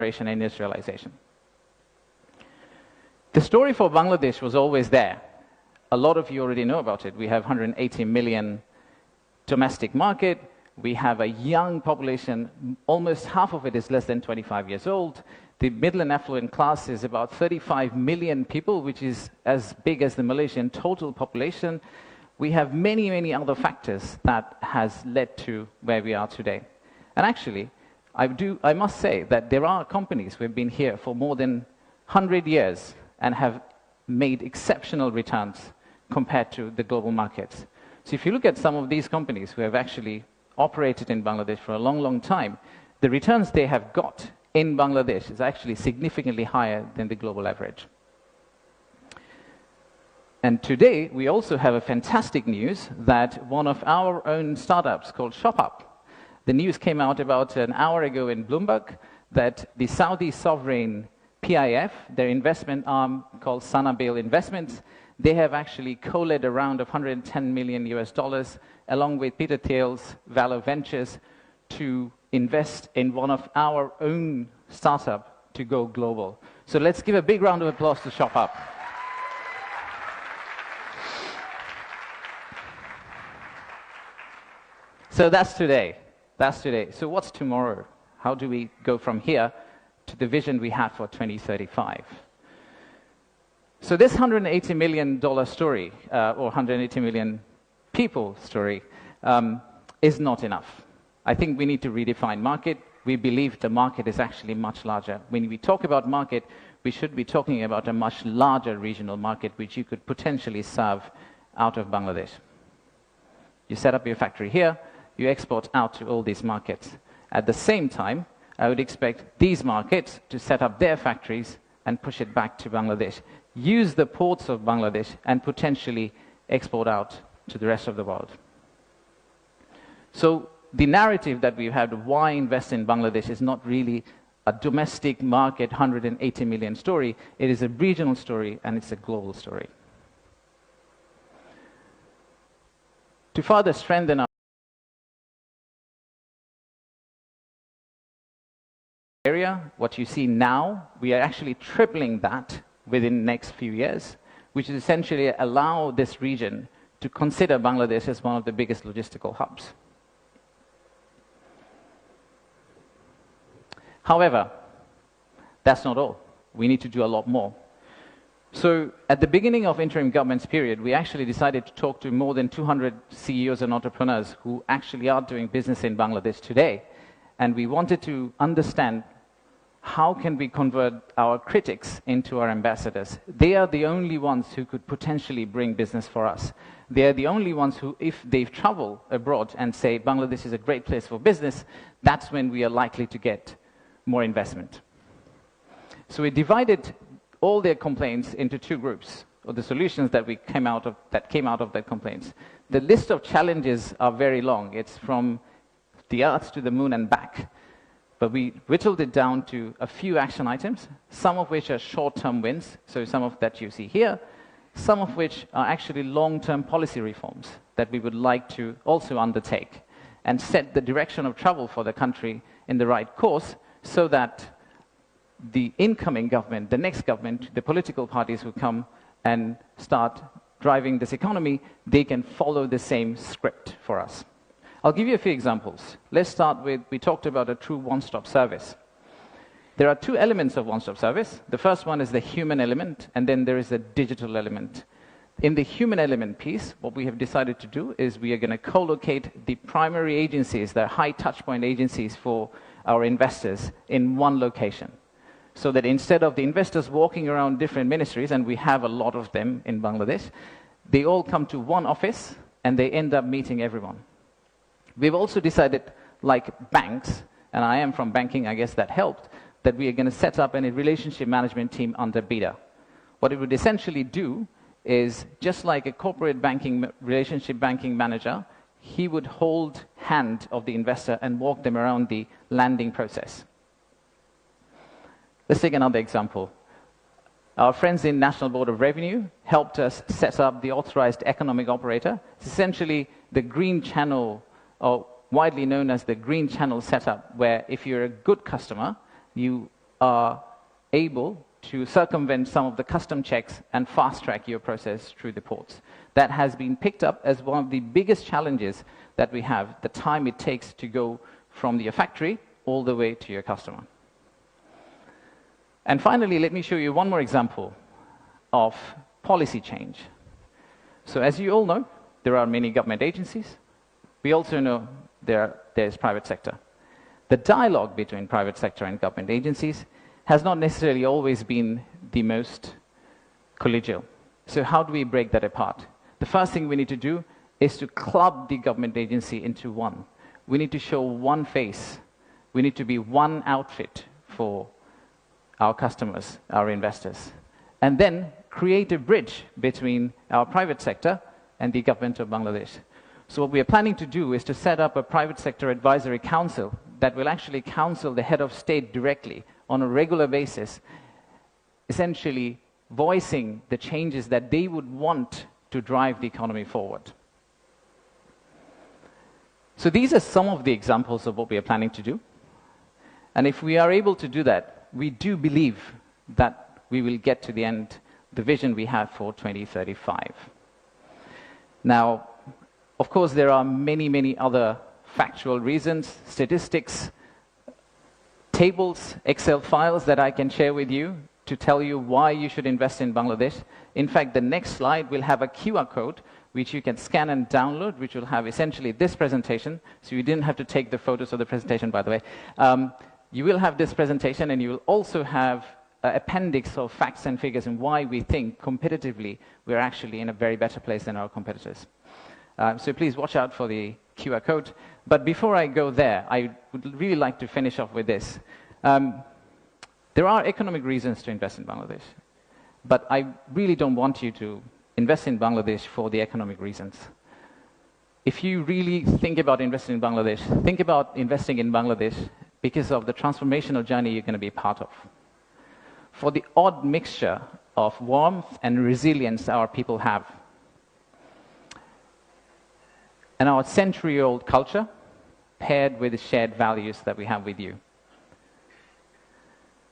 and industrialization. The story for Bangladesh was always there. A lot of you already know about it. We have 180 million domestic market. We have a young population. Almost half of it is less than 25 years old. The middle and affluent class is about 35 million people, which is as big as the Malaysian total population. We have many, many other factors that has led to where we are today. And actually, I must say that there are companies who have been here for more than 100 years and have made exceptional returns compared to the global markets. So if you look at some of these companies who have actually operated in Bangladesh for a long, long time, the returns they have got in Bangladesh is actually significantly higher than the global average. And today, we also have a fantastic news that one of our own startups called ShopUp, the news came out about an hour ago in Bloomberg that the Saudi sovereign PIF, their investment arm called Sanabil Investments, they have actually co-led a round of $110 million along with Peter Thiel's Valor Ventures to invest in one of our own startup to go global. So let's give a big round of applause to ShopUp. So that's today. That's today. So what's tomorrow? How do we go from here to the vision we had for 2035? So this $180 million story, or 180 million people story, is not enough. I think we need to redefine market. We believe the market is actually much larger. When we talk about market, we should be talking about a much larger regional market which you could potentially serve out of Bangladesh. You set up your factory here, you export out to all these markets. At the same time, I would expect these markets to set up their factories and push it back to Bangladesh. Use the ports of Bangladesh and potentially export out to the rest of the world. So the narrative that we've had of why invest in Bangladesh is not really a domestic market 180 million story. It is a regional story and it's a global story. To further strengthen our area, what you see now, we are actually tripling that within the next few years, which is essentially allow this region to consider Bangladesh as one of the biggest logistical hubs. However, that's not all. We need to do a lot more. So at the beginning of interim government's period, we actually decided to talk to more than 200 CEOs and entrepreneurs who actually are doing business in Bangladesh today. And we wanted to understand how can we convert our critics into our ambassadors. They are the only ones who could potentially bring business for us. They are the only ones who, if they've traveled abroad and say Bangladesh is a great place for business, that's when we are likely to get more investment. So we divided all their complaints into two groups, or the solutions that came out of that complaints. The list of challenges are very long. It's from the earth to the moon and back. But we whittled it down to a few action items, some of which are short-term wins, so some of that you see here, some of which are actually long-term policy reforms that we would like to also undertake and set the direction of travel for the country in the right course so that the incoming government, the next government, the political parties who come and start driving this economy, they can follow the same script for us. I'll give you a few examples. Let's start with, we talked about a true one-stop service. There are two elements of one-stop service. The first one is the human element, and then there is a digital element. In the human element piece, what we have decided to do is we are going to co-locate the primary agencies, the high touchpoint agencies for our investors in one location. So that instead of the investors walking around different ministries, and we have a lot of them in Bangladesh, they all come to one office and they end up meeting everyone. We've also decided, like banks, and I am from banking, I guess that helped, that we are going to set up a relationship management team under BIDA. What it would essentially do is, just like a corporate banking, relationship banking manager, he would hold hand of the investor and walk them around the landing process. Let's take another example. Our friends in National Board of Revenue helped us set up the authorized economic operator. It's essentially the green channel, or widely known as the green channel setup, where if you're a good customer, you are able to circumvent some of the custom checks and fast-track your process through the ports. That has been picked up as one of the biggest challenges that we have, the time it takes to go from your factory all the way to your customer. And finally, let me show you one more example of policy change. So as you all know, there are many government agencies. We also know there's private sector. The dialogue between private sector and government agencies has not necessarily always been the most collegial. So how do we break that apart? The first thing we need to do is to club the government agency into one. We need to show one face. We need to be one outfit for our customers, our investors, and then create a bridge between our private sector and the government of Bangladesh. So what we are planning to do is to set up a private sector advisory council that will actually counsel the head of state directly on a regular basis, essentially voicing the changes that they would want to drive the economy forward. So these are some of the examples of what we are planning to do. And if we are able to do that, we do believe that we will get to the end, the vision we have for 2035. Now, of course, there are many, many other factual reasons, statistics, tables, Excel files that I can share with you to tell you why you should invest in Bangladesh. In fact, the next slide will have a QR code which you can scan and download, which will have essentially this presentation. So you didn't have to take the photos of the presentation, by the way. You will have this presentation, and you will also have an appendix of facts and figures and why we think competitively we're actually in a very better place than our competitors. So please watch out for the QR code. But before I go there, I would really like to finish off with this. There are economic reasons to invest in Bangladesh, but I really don't want you to invest in Bangladesh for the economic reasons. If you really think about investing in Bangladesh, think about investing in Bangladesh because of the transformational journey you're going to be part of. For the odd mixture of warmth and resilience our people have, and our century-old culture paired with the shared values that we have with you.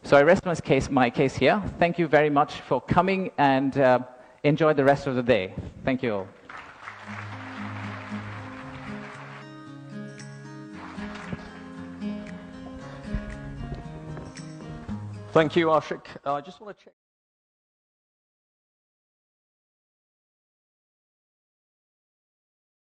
So I rest my case here. Thank you very much for coming, and enjoy the rest of the day. Thank you all. Thank you, Ashik. I just want to check.